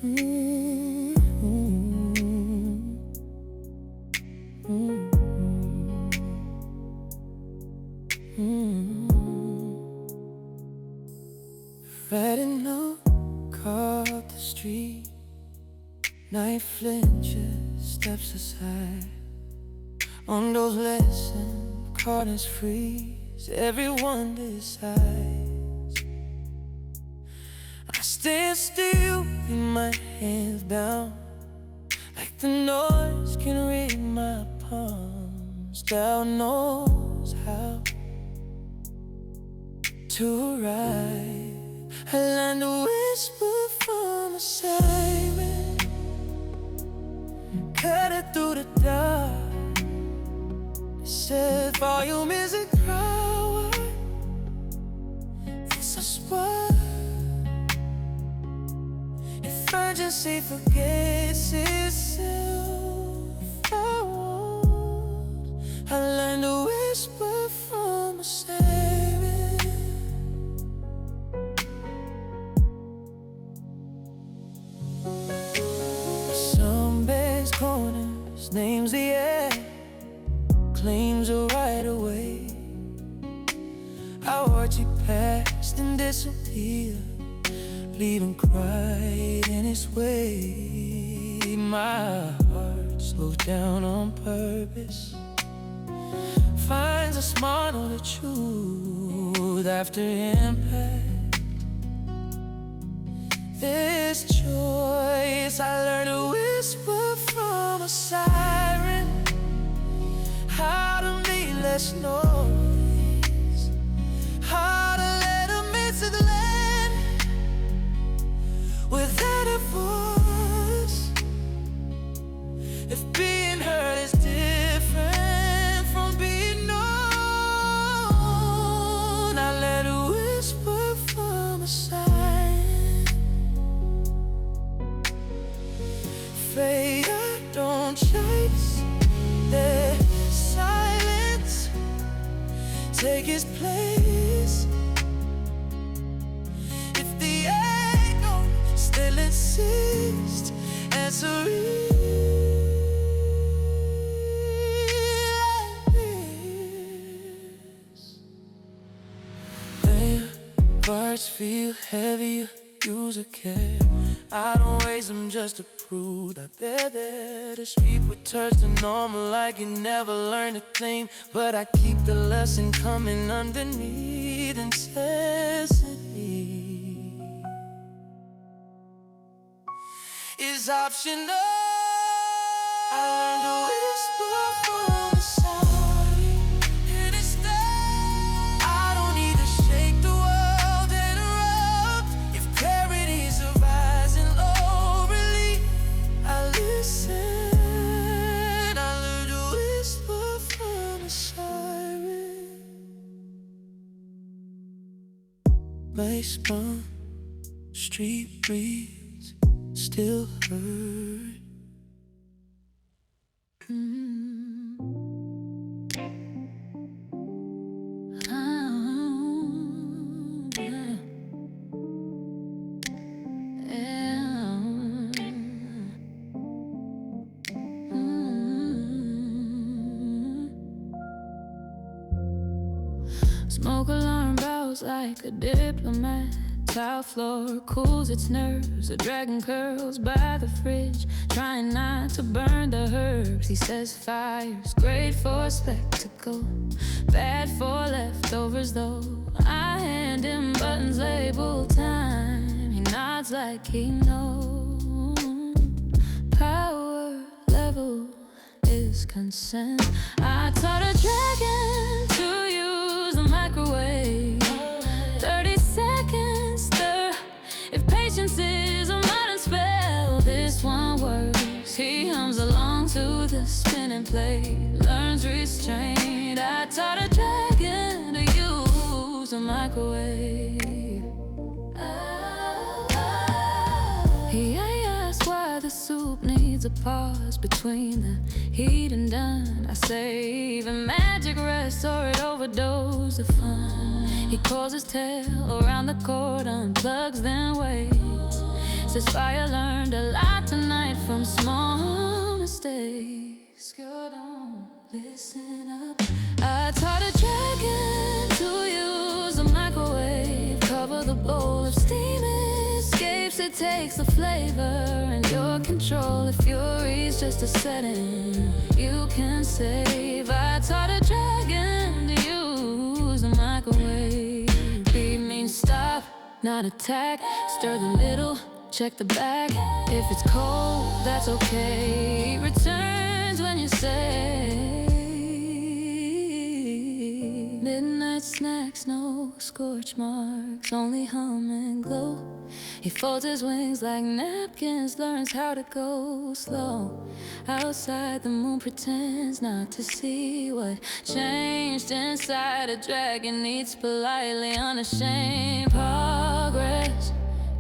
Riding up the street, night flinches, steps aside. On those lessons, corners freeze, everyone decides. I stand still with my hands down, like the noise can read my palms. God knows how to arrive. I learned to whisper from a siren, cut it through the dark. It said volume is a crowd. This a spark. If urgency forgets itself, I learned to whisper from a siren. Corners, names the air, claims a right away. I watch it pass and disappear, leaving quiet in its way. My heart slows down on purpose, finds a small note of truth after impact. This choice I learned to whisper from a siren, how to make less noise, how to let them into the land without a voice. If being heard is different from being known, I let it whisper from a siren. Afraid I don't chase their silence, take its place. If the echo still insists, answer is. Their words feel heavy, use a care. I don't raise them just to prove that they're there. The street returns to normal like you never learned a thing, but I keep the lesson coming underneath necessity is optional. I learned to whisper from the side, and it's there. I don't need to shake the world and erupt. If clarity survives in low relief, I listen. I learned to whisper from the siren. My spun street breeze still hurt. Smoke alarm bells like a diplomat. Tile floor cools its nerves. A dragon curls by the fridge, trying not to burn the herbs. He says fire's great for spectacle, bad for leftovers though. I hand him buttons labeled time. He nods like he knows. Power level is consent. I taught a dragon to use the microwave. 30 seconds stir. If patience is a modern spell, this one works. He hums along to the spinning plate, learns restraint. I taught a dragon to use a microwave. He asked why the soup needs a pause between the heat and done. I say even magic rests or it overdosed the fun. He calls his tail around the cord, unplugs then waits. That's why I learned a lot tonight from small mistakes. Girl, don't listen up. I taught a dragon to use a microwave. Cover the bowl of steam escapes. It takes the flavor and your control. If fury's just a setting, you can save. I taught a dragon to use a microwave. Beat means stop, not attack. Stir the middle, check the back. If it's cold, that's okay. Returns when you say midnight snacks, no scorch marks, only hum and glow. He folds his wings like napkins, learns how to go slow. Outside the moon pretends not to see what changed inside. A dragon eats politely, unashamed. Progress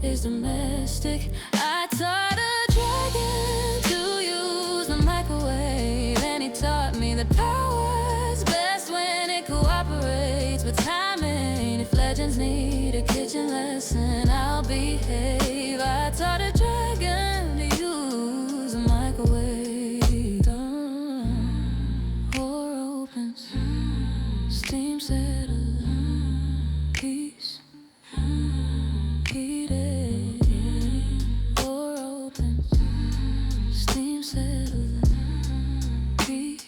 is domestic. I taught a dragon to use the microwave, and he taught me that power's best when it cooperates with timing. If legends need a kitchen lesson, I'll behave. I taught a dragon to use a microwave. Door opens, steam settles, peace heated. Door opens, steam settles, preheated.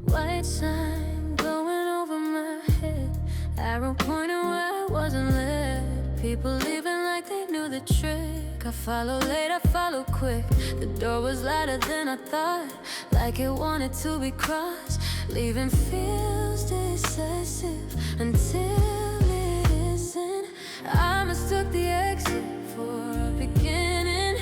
White sign glowing over my head, arrow pointing where I wasn't led. People leaving like they knew the trick. I follow late, I follow quick. The door was lighter than I thought, like it wanted to be crossed. Leaving feels decisive until it isn't. I mistook the exit for a beginning.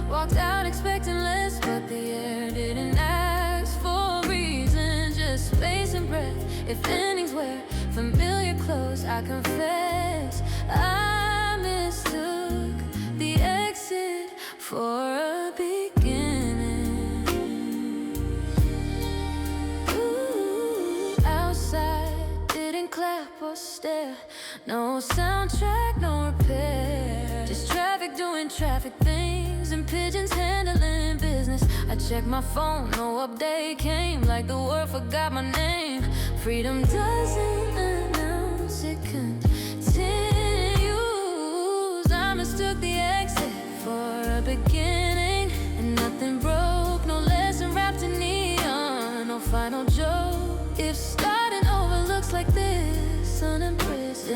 Walked out expecting less, but the air didn't ask for reason. Just space and breath. If endings wear familiar clothes, I confess I mistook the exit for a beginning. Ooh, outside didn't clap or stare. No soundtrack, no repair. Just traffic doing traffic things and pigeons handling business. I checked my phone, no update came, like the world forgot my name. Freedom doesn't announce, it continues. I mistook the exit for a beginning, and nothing broke, no lesson wrapped in neon, no final joke. If starting over looks like this, unimpressed,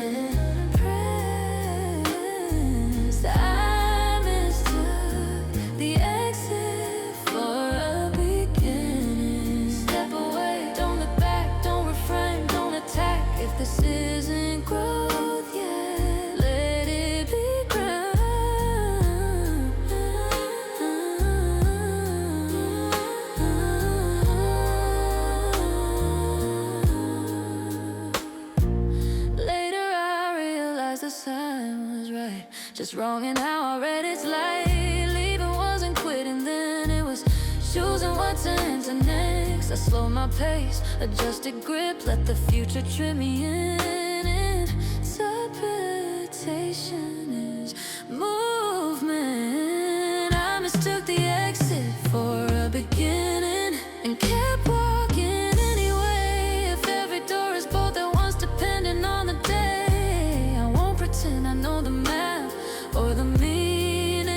I mistook the exit for a beginning. Step away, don't look back, don't refrain, don't attack. If this isn't growth yet, let it be ground. Later I realized the sign was right, just wrong and how I read its light. Leaving wasn't quitting then, it was choosing what to enter next. I slowed my pace, adjusted grip, let the future trip me in. Interpretation is movement. I mistook the exit for a beginning and kept walking anyway. If every door is both at once, depending on the day, I won't pretend I know the map or the meaning.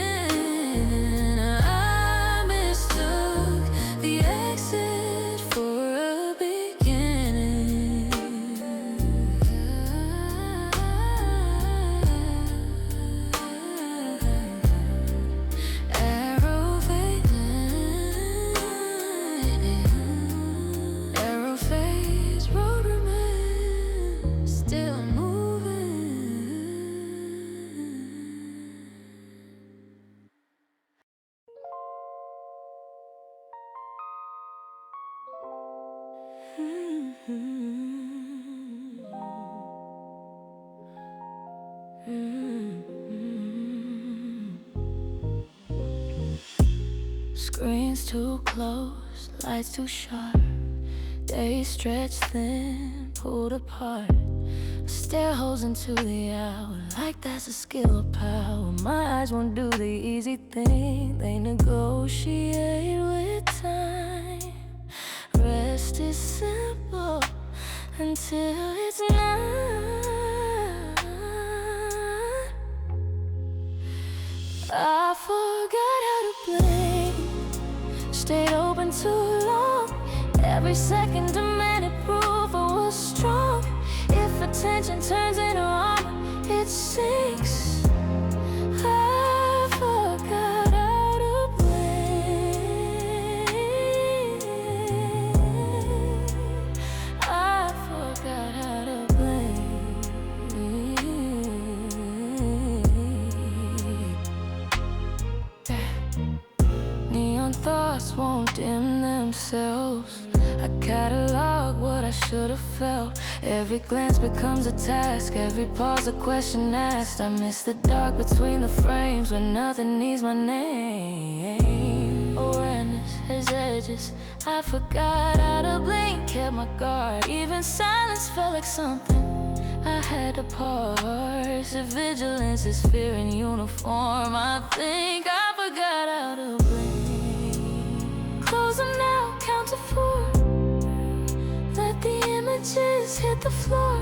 I mistook the exit for a beginning. Arrow fading, arrow fades, road remains, still moving. Screens too close, lights too sharp. Days stretched thin, pulled apart. Stare holes into the hour, like that's a skill or power. My eyes won't do the easy thing, they negotiate with time. Rest is simple until it's not. I forgot how to blink, stayed open too long. Every second demanded proof I was strong. If attention turns into armor, it sinks. I forgot how to blink. I forgot how to blink. Neon thoughts won't dim themselves. I catalog what I should have felt. Every glance becomes a task, every pause a question asked. I miss the dark between the frames when nothing needs my name. Awareness has edges, I forgot how to blink. Kept my guard, even silence felt like something I had to parse. If vigilance is fear in uniform, I think I forgot how to blink. Close them now, count to 4. Let the images hit the floor.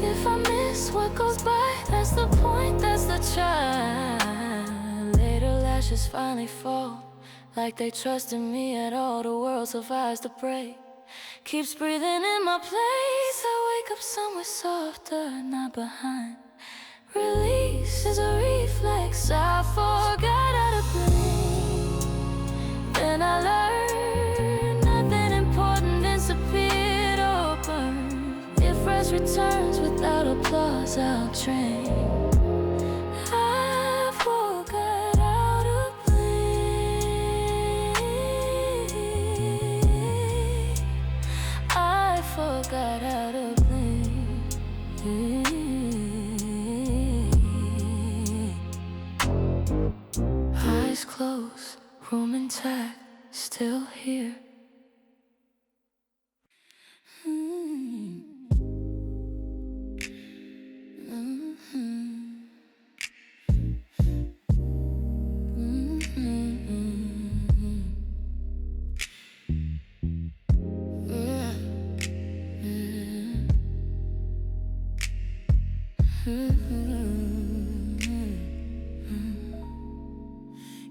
If I miss what goes by, that's the point, that's the try. Later lashes finally fall, like they trusted me at all. The world survives the break, keeps breathing in my place. I wake up somewhere softer, not behind. Release is a reflex, I forgot how to blink. Then I learned nothing important disappeared or burned. If rest returns without applause, I'll train. I forgot how to blink. I forgot how to blink. Eyes closed, room intact, still here.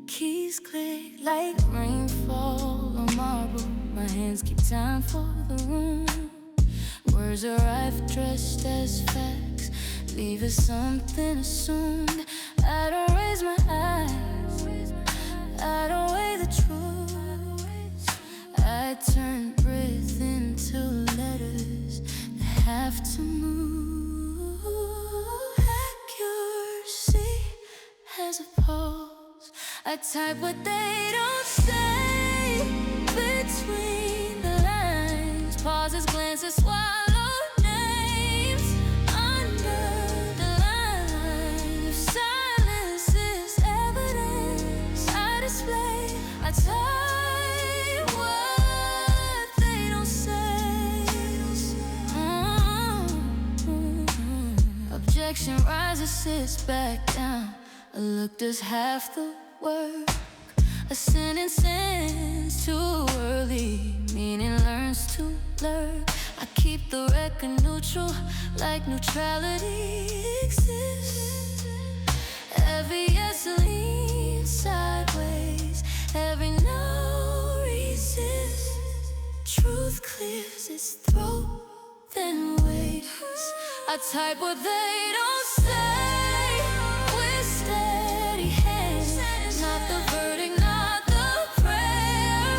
Keys click like rainfall on marble. My hands keep time for the room. Words arrive dressed as facts, leave us something assumed. I don't raise my eyes, I don't weigh the truth. I turn breath into letters that have to move. Accuracy has a pulse, I type what they don't say. Between the lines, pauses, glances, swallow names. Under the line, if silence is evidence, I display. I type what they don't say. Objection rises, sits back down. A look does half the work. A sentence ends too early, meaning learns to blur. I keep the record neutral, like neutrality exists. Every yes leans sideways, every no resists. Truth clears its throat, then waits. I type what they don't say with steady hands. Not the verdict, not the prayer,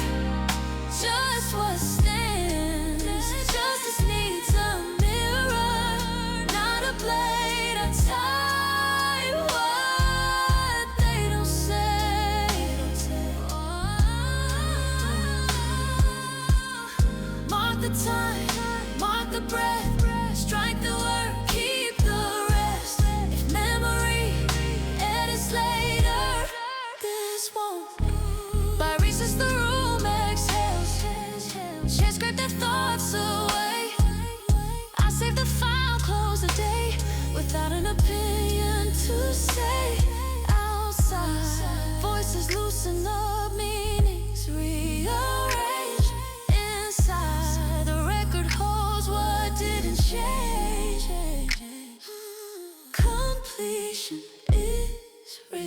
just what stands. Justice needs a mirror, not a blade. I type what they don't say. Mark the time, mark the breath, strike the word, keep the rest.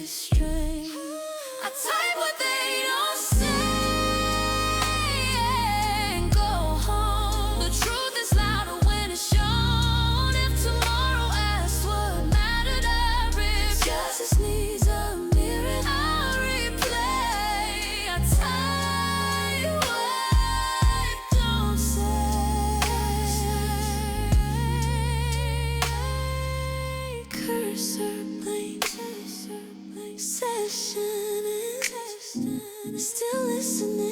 restrained. I type what they don't say and go home. The truth is louder when it's shown. If tomorrow asks what mattered, I rip. Justice needs a mirror, I'll replay. I type what don't say. Cursor blank, session is still listening.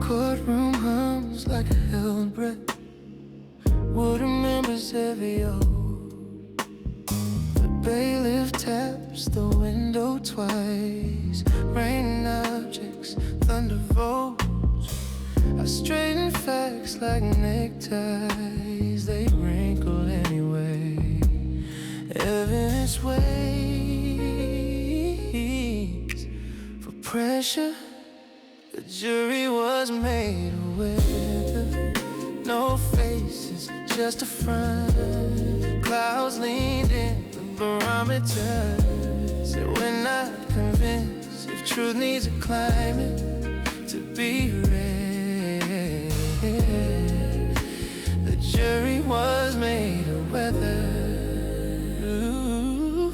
Courtroom hums like a held breath. Would remembers every oath. The bailiff taps the window twice. Raining objects, thunderbolts. I straighten facts like neckties. They wrinkle anyway. Evidence waits for pressure. The jury was made aware. No faces, just a front. Clouds leaned in the barometer. Said we're not convinced if truth needs a climate to be read. The jury was made of weather. Ooh,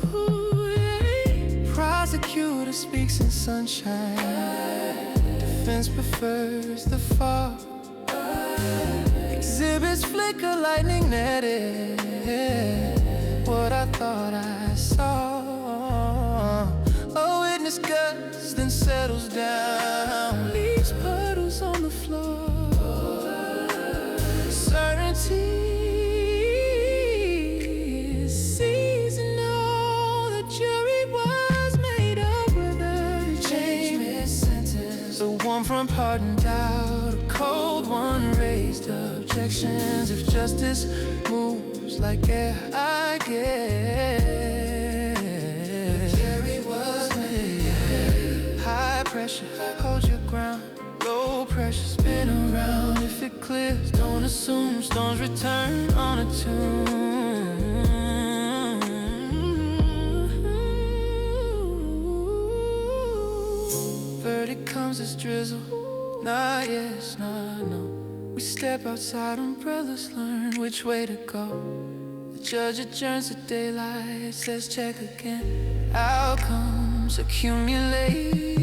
yeah. Prosecutor speaks in sunshine. Defense prefers the fog. Exhibits flicker lightning netted. What I thought I saw. A witness guts, then settles down. Leaves puddles on the floor. Certainty is seasonal. The jury was made up with a change mid-sentence. The one from pardoned out, a cold one raised objections. If justice moves like air, I guess. The jury was made. High pressure, hold your ground. Low pressure, spin around. If it clears, don't assume storms return on a tune. Verdict comes as drizzle. Nah, yes, nah, no. We step outside, umbrellas learn which way to go. The judge adjourns to daylight, says check again. Outcomes accumulate.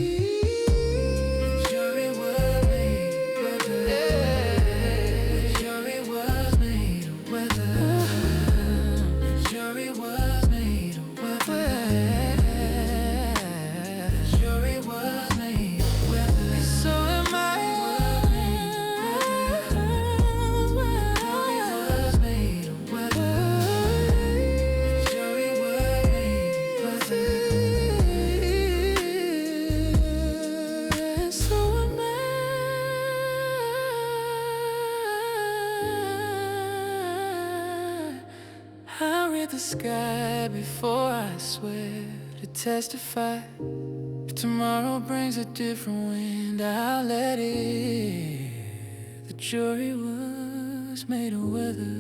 The sky before I swear to testify. If tomorrow brings a different wind, I'll let it. The jury was made of weather.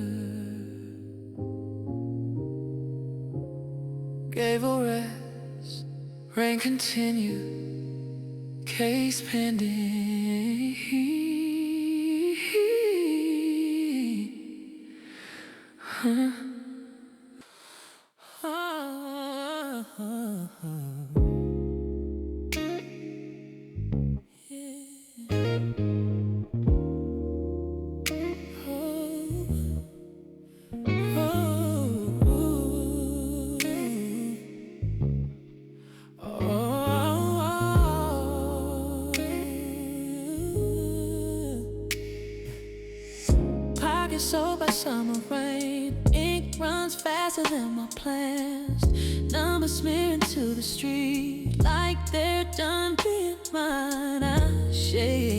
Gave a rest, rain continued, case pending. Soaked by summer rain, ink runs faster than my plans. Numbers smearing to the street like they're done being mine. I shade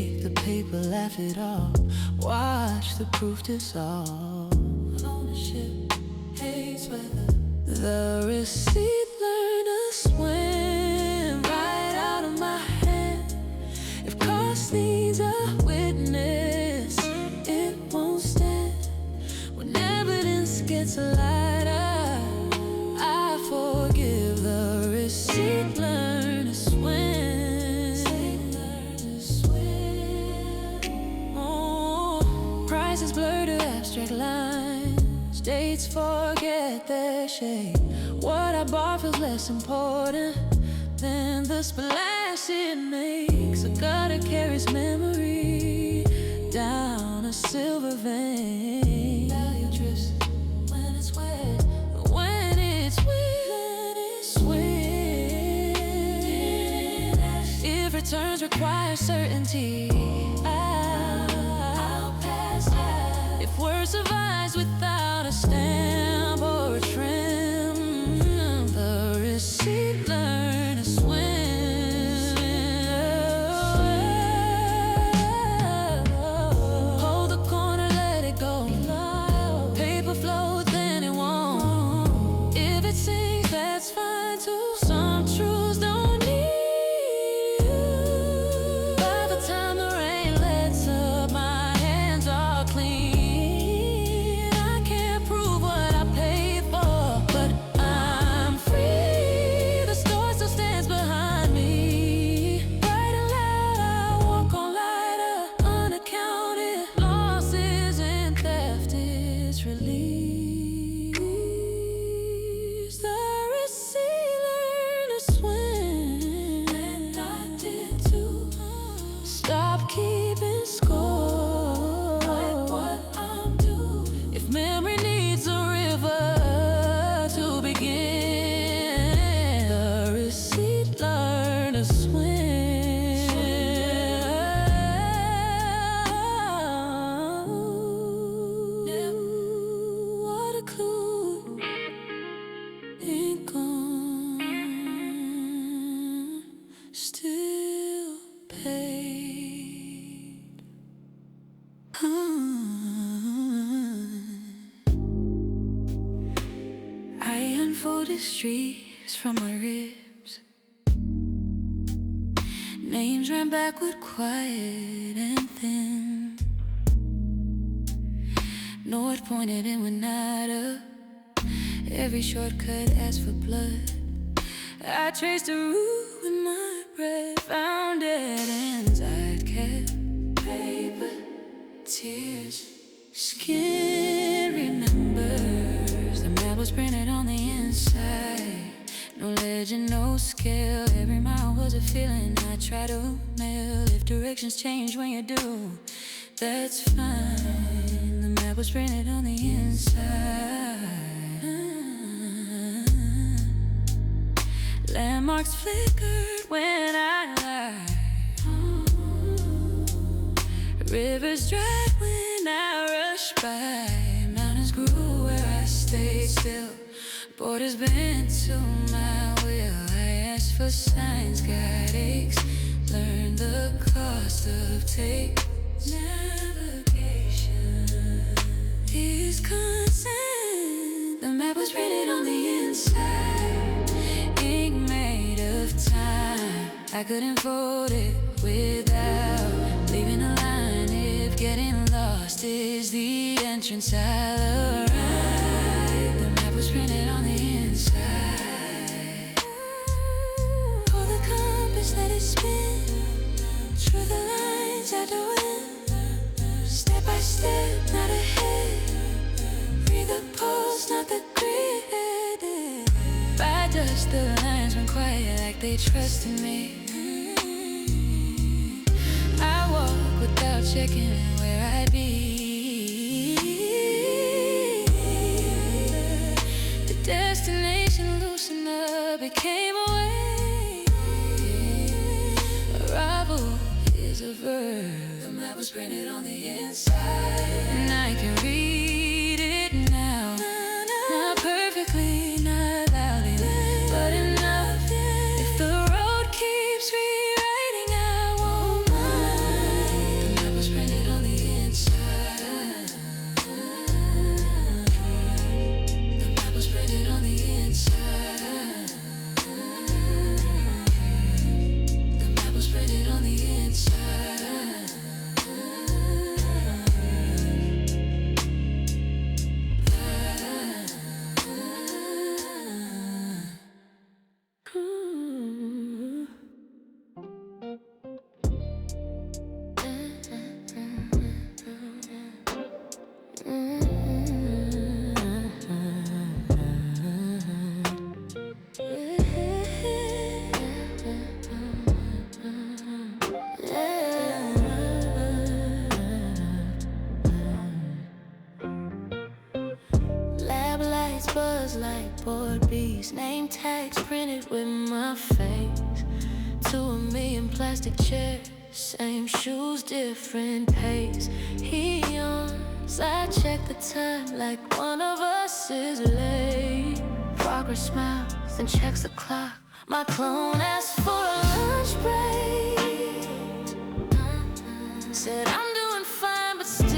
paper, laugh it off. Watch the proof dissolve. Ownership hates weather. The receipt learn to swim right out of my hand. If cost needs a witness, it won't stand. When evidence gets lighter, I forgive. The receipt learn to swim. Oh, prices blur to abstract lines. Dates forget their shape. What I bought feels less important than the splash it makes. A gutter carries memory down a silver vein. Value drifts when it's wet. When it's wet, it's wet. If returns require certainty, I'll pass that. If word survives without a stamp or a trim, the receipt learn to swim. Hold the corner, let it go. Paper flows, then it won't. If it sinks, that's fine too. Some truths don't need you. By the time the rain lets up, my hands are clean. I can't prove what I paid for, but I'm free. The store still stands behind me. Bright and loud, I walk on lighter, unaccounted losses and theft is released. The receipt learned to swim, and I did too. Stop keeping score, like what I'm due. If memory needs a river to begin, the receipt learned to swim. What a clue, ain't gone, still paid. I unfolded streaks from my ribs. Names ran backward, quiet and thin. North pointed and went not up. Every shortcut asked for blood. I traced a route with my breath. Found dead ends I'd kept. Paper, tears, skin remembers. The map was printed on the inside. No legend, no scale. Every mile was a feeling I try to mail. If directions change when you do, that's fine. The map was printed on the inside. Landmarks flickered when I lied. Rivers dried when I rushed by. Mountains grew where I stayed still. Borders bent to my will. I asked for signs, got aches. Learned the cost of take. Navigation is consent. The map was printed on the inside. Ink made of time. I couldn't fold it without leaving a line. If getting lost is the entrance, I'll arrive. The map was printed on the inside. Pull the compass, let it spin. Through the lines I do it. Step by step, not ahead. Read the pulse, not the grid. By dust, the lines run quiet like they trusted me. I walk without checking where I'd be. The destination loosened up, became a way. Arrival is a verb. The map was printed on the inside, and I can read it now. Not perfectly, not loudly, but enough. If the road keeps rewriting, I won't mind. The days, name tags printed with my face. 2,000,000 plastic chairs, same shoes, different pace. He yawns, I check the time like one of us is late. Progress smiles and checks the clock. My clone asked for a lunch break. Said I'm doing fine, but still,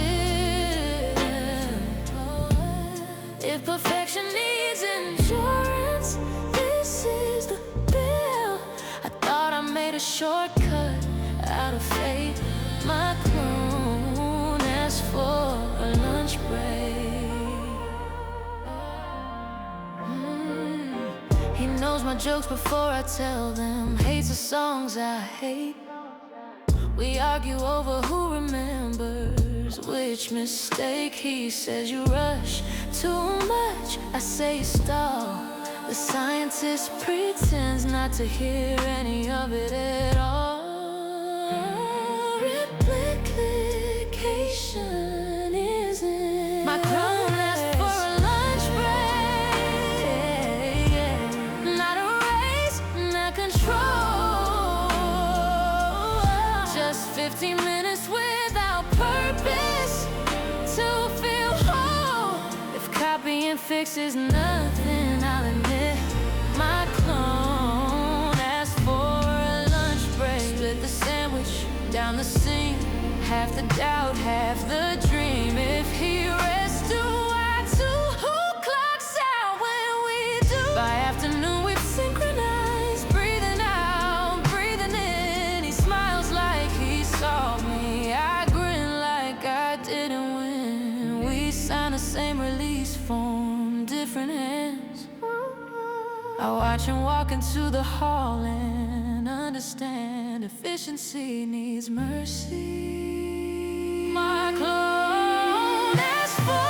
if perfection needs insurance, this is the bill. I thought I made a shortcut out of faith. My clone asked for a lunch break. He knows my jokes before I tell them. Hates the songs I hate. We argue over who remembers which mistake. He says you rush too much, I say stall. The scientist pretends not to hear any of it at all. Replication isn't my clone asked for a lunch break. Not a race, not control. Just 15 minutes without purpose to feel whole. If copying fixes nothing, I'll admit my clone asked for a lunch break. Split the sandwich down the seam, half the doubt, half the dream. If he rests too wide, who clocks out when we do? By afternoon we've synchronized, breathing out, breathing in. He smiles like he saw me, I grin like I didn't win. We sign the same release form, different hands. I watch him walk into the hall and understand efficiency needs mercy. My clone asked for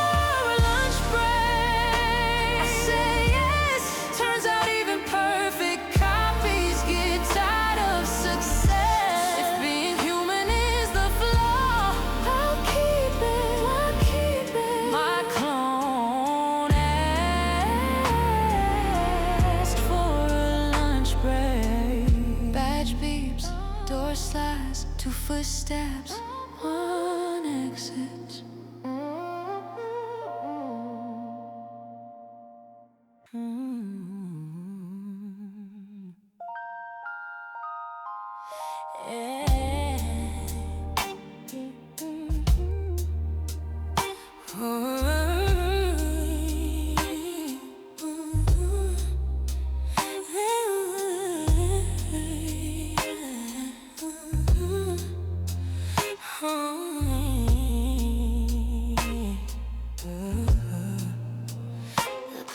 a lunch break. I say yes, turns out even perfect copies get tired of success. If being human is the flaw, I'll keep it, I'll keep it. My clone asked for a lunch break. Badge beeps, door slides, 2 footsteps, 1 exit.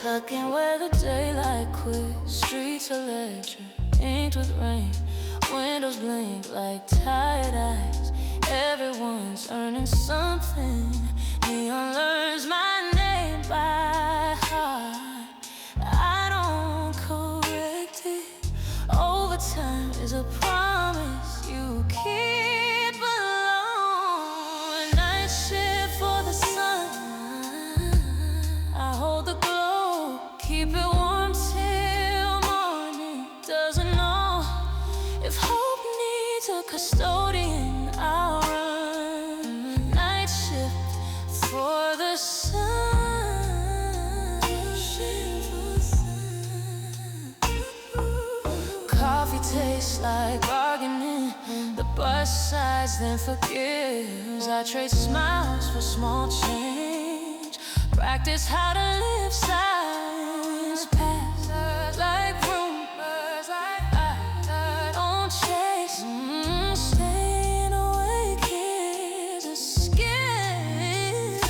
Looking where the daylight quit, streets electric, inked with rain, windows blink like tired eyes. Everyone's earning something. Neon learns my name by heart. I don't correct it. Overtime is a promise you keep alone. Night shift for the sun, I hold the glow, keep it warm till morning. Doesn't know if hope needs a custodian. I'll run night shift for the sun. Coffee tastes like bargaining. The bus sides then forgives. I trade smiles for small change. Practice how to live silence past like rumors I don't chase. Staying awake is a escape.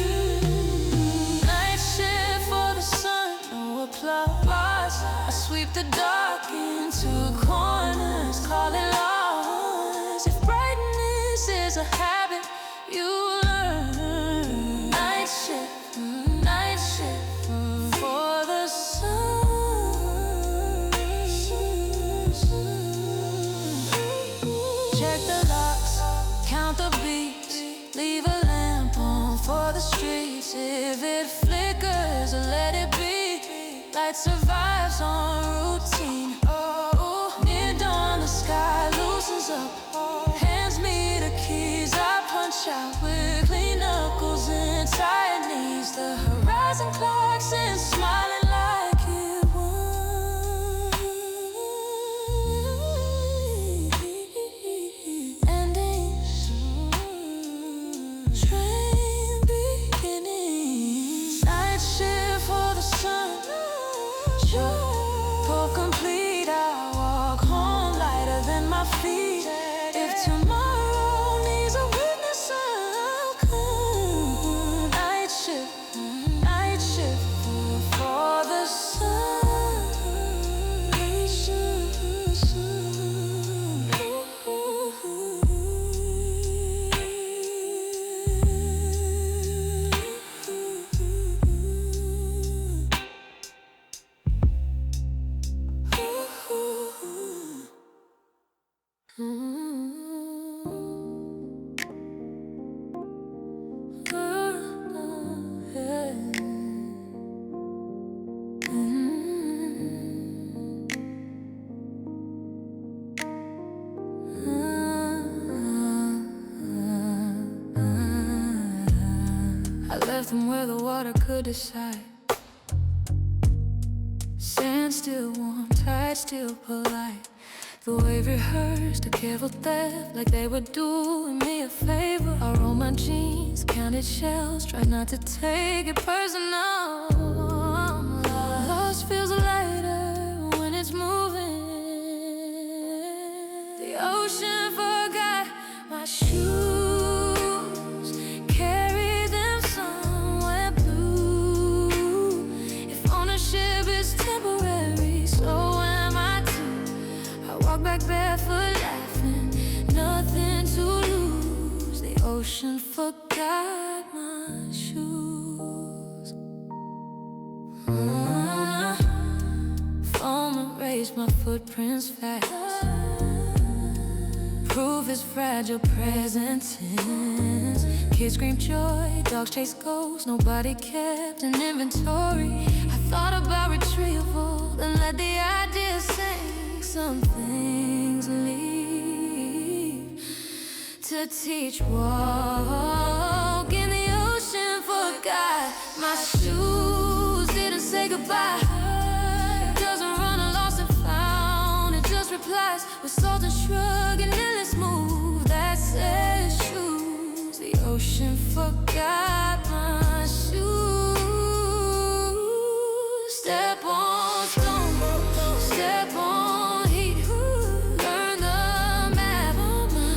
Night shift for the sun, no applause. I sweep the dark into corners, call it loss. If brightness is a habit you learn, night shift for the sun. Check the locks, count the beats, leave a lamp on for the streets. If it flickers, let it be. light survives on routine. Oh, near dawn the sky loosens up, hands me the keys, I punch out with clean knuckles and tired knees. The horizon clocks and smiling like it won. Endings, train beginnings. Night shift for the sun, for complete. I walk home lighter than my feet. If tomorrow needs a witness, I'll come. Night shift for the sun. Night shift, I left them where the water could decide. Sand still warm, tide still polite. The wave rehearsed a careful theft, like they were doing me a favor. I rolled my jeans, counted shells, tried not to take it personal. Lost feels lighter when it's moving. The ocean forgot my shoes, carried them somewhere blue. If ownership is temporary, so am I too. I walk back barefoot laughing, nothing to lose. The ocean forgot my shoes. Foam erased my footprints fast. Proof is fragile, present tense. Kids scream joy, dogs chase ghosts. Nobody kept an inventory. I thought about retrieval, then let the idea sink. Some things leave to teach. Walk in the ocean, forgot my shoes, didn't say goodbye. It doesn't run a lost and found, it just replies with salt and shrug and endless move that says shoes. The ocean forgot my shoes. Step on stone, step on heat. Learn the map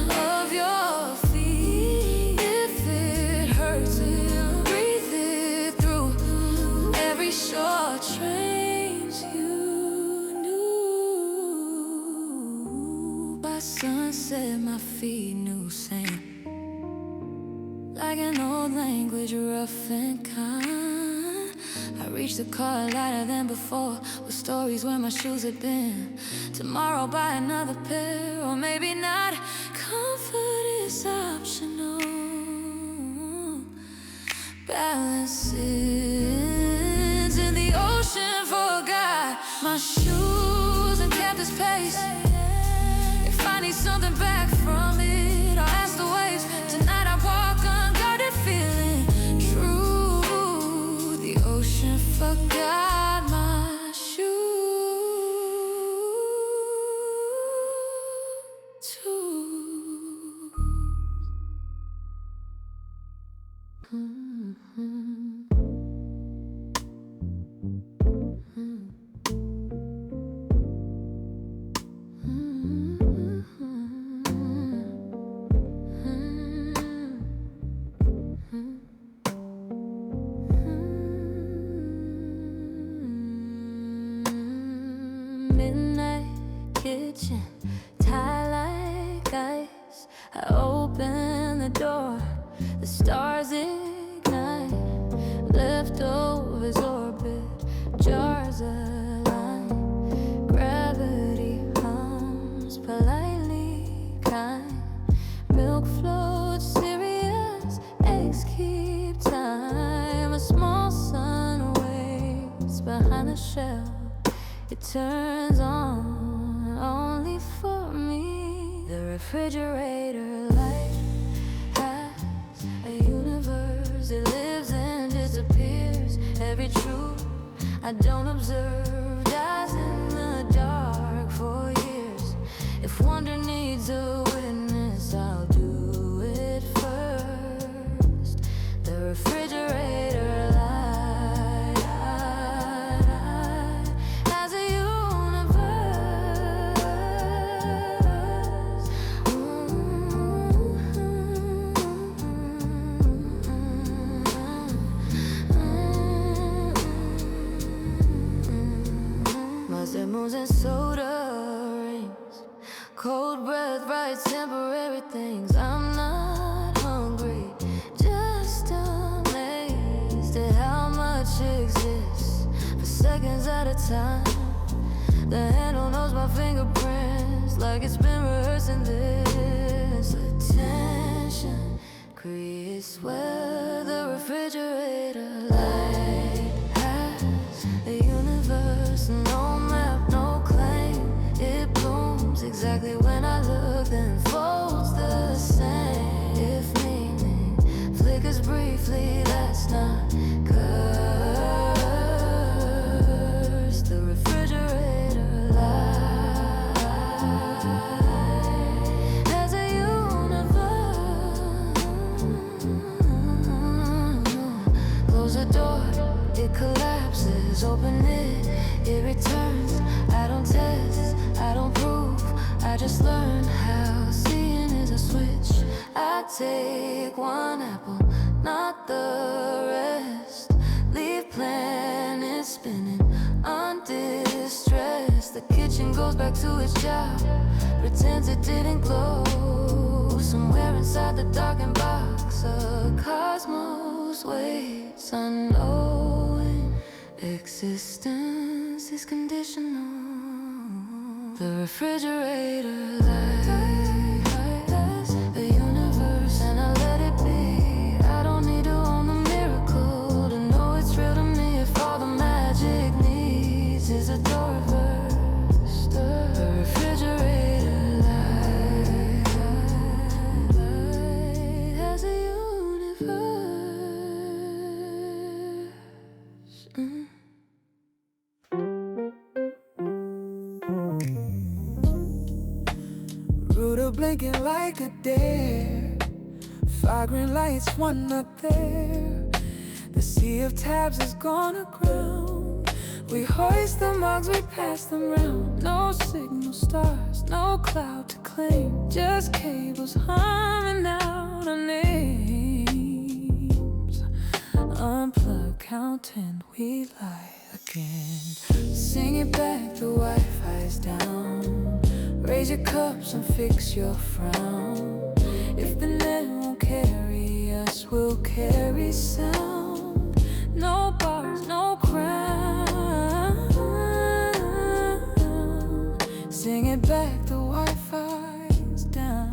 of your feet. If it hurts, breathe it through. Every shore trains you new. By sunset, my feet knew sand, like an old language, rough and kind. I reached the car lighter than before, with stories where my shoes had been. Tomorrow buy another pair, or maybe not. Comfort is optional. Balance is in the ocean, forgot my shoes and kept its pace. If I need something back from it, I'll ask the waves. Tonight I walk unguarded, feeling true. The ocean forgot my shoes too. Midnight kitchen, tie like ice. I open the door, the stars ignite. Leftovers orbit, jars align. Gravity hums politely kind. Milk floats serious, eggs keep time. A small sun waits behind the a shell. It turns on only for me. The refrigerator light has a universe. It lives and disappears. Every truth I don't observe dies in the dark for years. If wonder needs a witness, I'll do it first. The refrigerator light has a universe. Mustard moons and soda rings, cold breath, right temporary things. I'm not hungry, just amazed at how much exists for seconds at a time. The handle knows my fingerprints like it's been rehearsing this. Attention creates where the refrigerator light has a universe. No map, no claim. It blooms exactly when I look, then folds the same. If meaning flickers briefly, that's not cursed. The refrigerator light has a universe. Close the door, it collapses. Open it, it returns. I don't test, I don't prove, I just learn how seeing is a switch. I take one apple, not the rest. Leave planet spinning, undistressed. The kitchen goes back to its job, pretends it didn't glow. Somewhere inside the darkened box, a cosmos waits, unknowing. Existence is conditional. The refrigerator light has a universe, and I let it be. I don't need to own the miracle to know it's real to me. If all the magic needs is a door reverse, the refrigerator light has a universe. Rudder blinking like a dare. Five green lights, one not there. The sea of tabs is gone aground. We hoist the mugs, we pass them round. No signal stars, no cloud to claim. Just cables humming out our names. Unplug, counting, we lie again. Sing it back, the Wi-Fi's down. Raise your cups and fix your frown. If the net won't carry us, we'll carry sound. No bars, no crown. Sing it back, the Wi-Fi's down.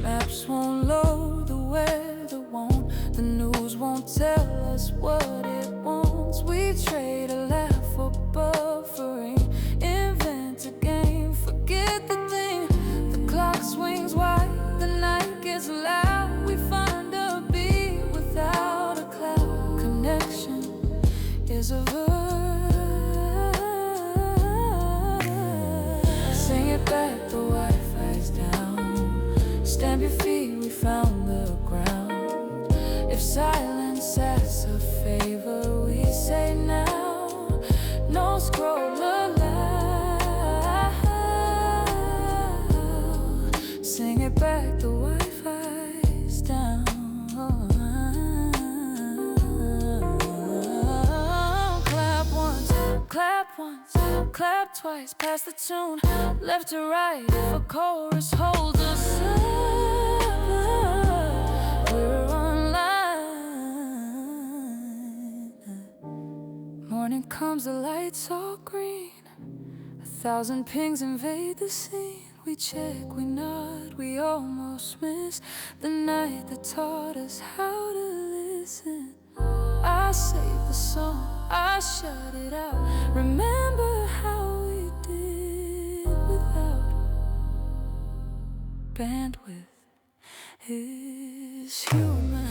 Maps won't load, the weather won't. The news won't tell us what it wants. We trade a laugh for buffering. Invent a game, forget the thing. The clock swings wide, the night gets loud. We find a beat without a cloud. Connection is a verb. Sing it back, the Wi-Fi's down. Stamp your feet, we found the ground. If silence asks a favor, we say now. No scroll aloud. Sing it back, the Wi-Fi's down. Clap once, clap twice, pass the tune. Left to right, if a chorus holds us up, we're online. Morning comes, the lights all green. 1,000 pings invade the scene. We check, we nod, we almost miss the night that taught us how to listen. I saved the song, I shut it out. Remember how we did without bandwidth is human.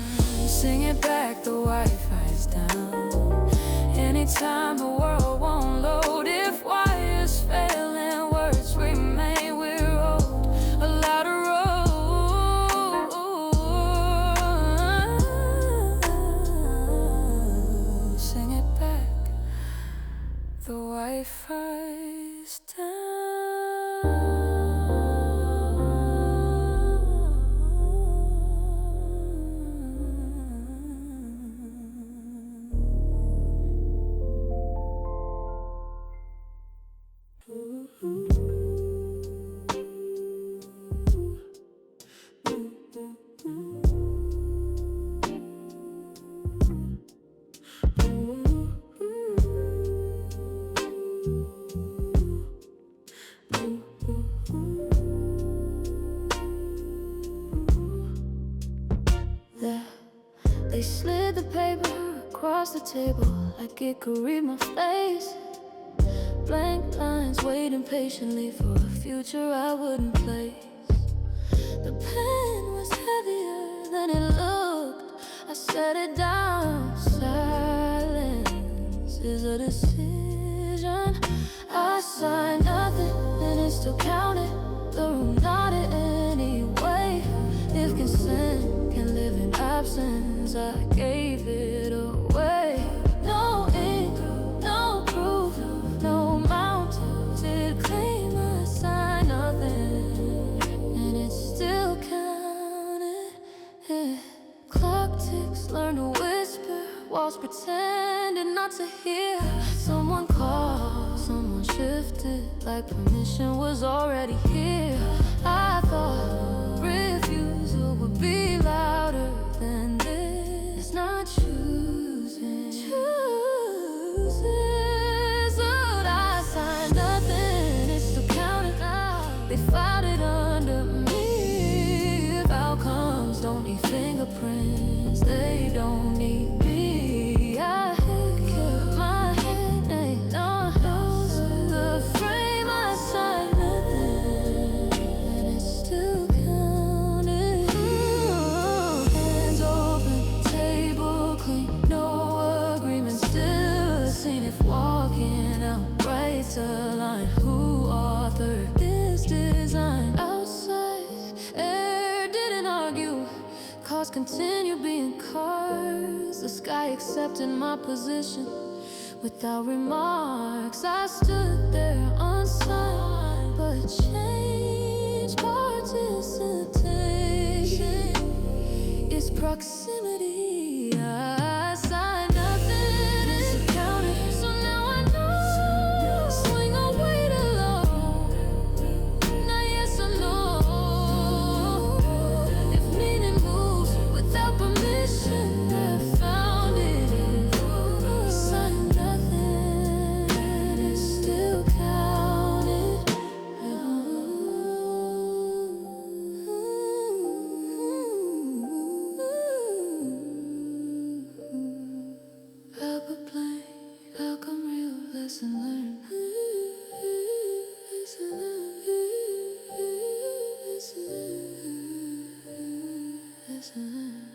Sing it back, the Wi-Fi's down. Anytime the world won't load, if wires fail and words remain, we're old, allowed to roll. Sing it back, the Wi-Fi's down. They slid the paper across the table like it could read my face. Blank lines waiting patiently for a future I wouldn't place. The pen was heavier than it looked. I set it down. Silence is a decision. I signed nothing and it still counted. The room nodded anyway. If consent can live in absence, I gave it away. No ink, no proof, no mountain did claim I signed nothing, and it still counted. Yeah. Clock ticks, learn to whisper, walls pretending not to hear. Someone called, someone shifted, like permission was already here. I thought refusal would be louder than this. Not choosing, chooses, but I signed nothing. It still counted out. They filed it under me. If outcomes don't need fingerprints, they don't need me. I kept my head nailed on the frame. I signed nothing, and it still counted. Hands open, table clean, no agreement, still seen if walking out writes a line. Who authored this design? Outside air didn't argue, cars continue being cars. The sky accepted my position without remarks. I stood there unsigned, but change participation is proximity. I signed nothing, it's counted, so now I know. Swing or wait alone, not yes or no. If meaning moves without permission, I found it. Signed nothing, it still counted. How but plain, how come real? Lesson learned. Lesson learned. Lesson learned. Lesson learned.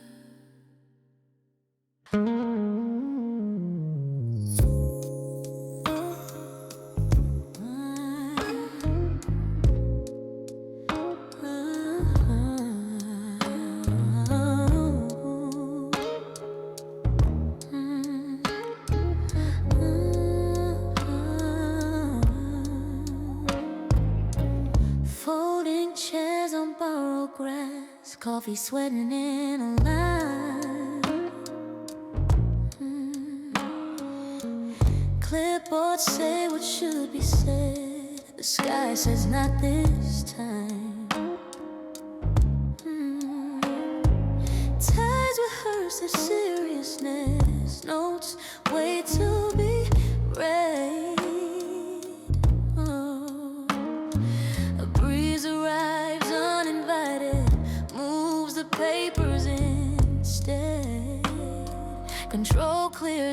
Folding chairs on borrowed grass, coffee sweating in a line. Clipboard say what should be said, the sky says not this time. Ties rehearse their seriousness, notes wait to be read. A breeze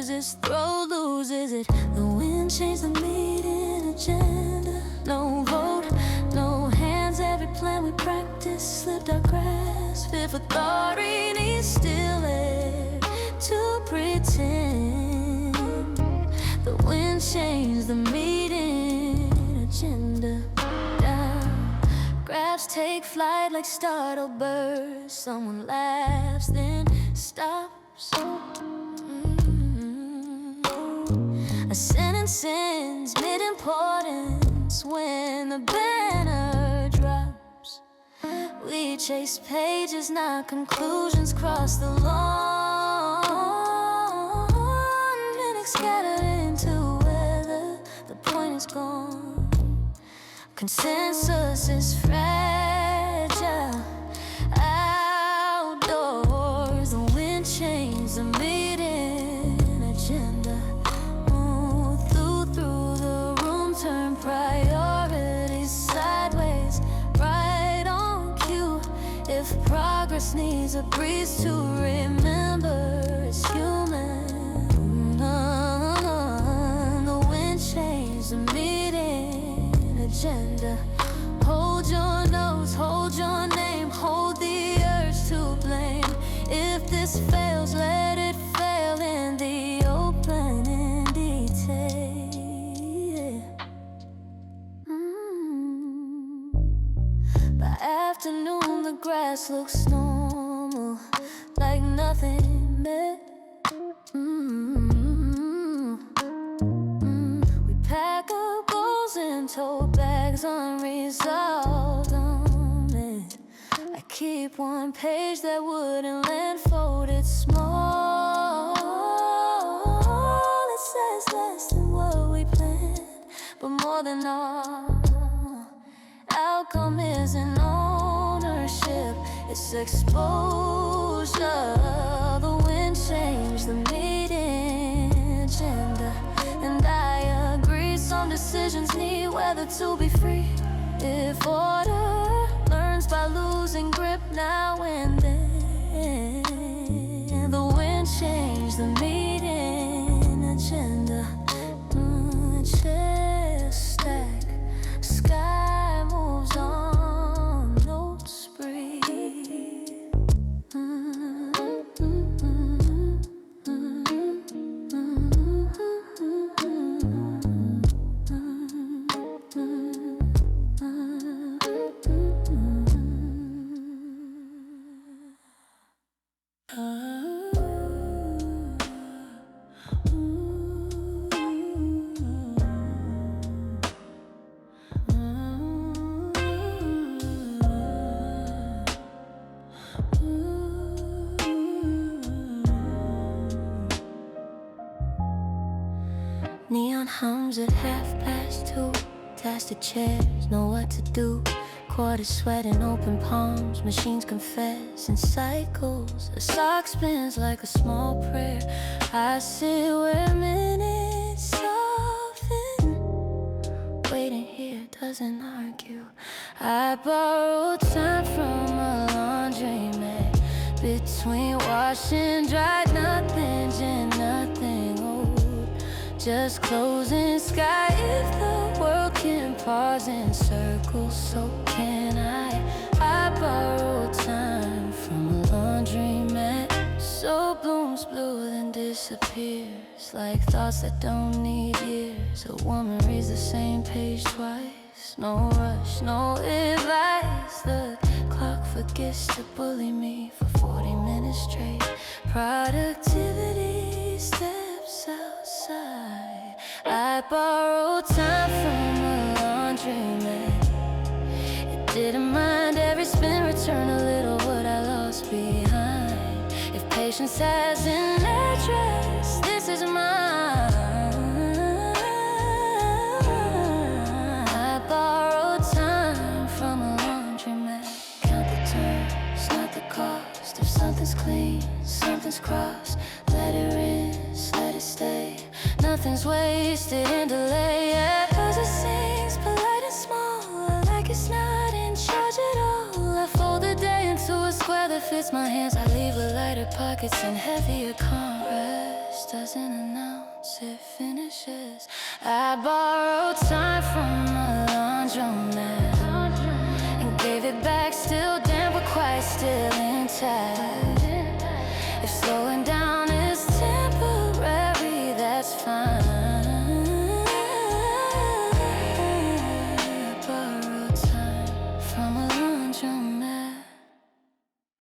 Does his throat lose? Is it the wind changed the meeting agenda? No vote, no hands, every plan we practiced slipped our grasp. If authority needs still air to pretend, the wind changed the meeting agenda. Down, crabs take flight like startled birds. Someone laughs, then stops. A sentence ends mid-importance when the banner drops. We chase pages, not conclusions, cross the lawn. Minutes scattered into weather, the point is gone. Consensus is fragile. Outdoors, the wind changes the meeting agenda. Through the room, turn priorities sideways, right on cue. If progress needs a breeze to remember it's human. The wind changed the meeting agenda. Hold your nose, hold your name, hold the urge to blame. If this fails, let it fail in the open in detail. By afternoon, the grass looks normal, like nothing met. We pack up goals in tote bags, unresolved, unmet. I keep one page that wouldn't land folded small. It says less than what we planned, but more than all. Outcome isn't ownership, it's exposure. The wind changed the meeting agenda, and I agree some decisions need weather to be free. If order learns by losing grip now and then, the wind changed the meeting agenda. Chest stack, sky moves on, notes breathe. Neon hums at 2:30. Tasted chairs, know what to do. Quarters sweating, open palms, machines confess in cycles. A sock spins like a small prayer. I sit where minutes soften. Waiting here doesn't argue. I borrow time from a laundromat. Between wash and dry, nothing and nothing old. Just closing sky. If the world can pause in circles, so can I. I borrow time from a laundromat. So blooms blue then disappears, like thoughts that don't need years. A woman reads the same page twice. No rush, no advice. The clock forgets to bully me for 40 minutes straight. Productivity steps outside. I borrowed time from a laundromat. It didn't mind every spin, return a little what I lost behind. If patience has an address, this is mine. I borrowed time from a laundromat. Count the turns, not the cost. If something's clean, something's crossed. Let it rinse, let it stay. Nothing's wasted in delay. Yeah, 'cause it seems polite and small, like it's not in charge at all. I fold the day into a square that fits my hands. I leave with lighter pockets and heavier contrast. doesn't announce it finishes. I borrowed time from a laundromat and gave it back, still damn, but quite still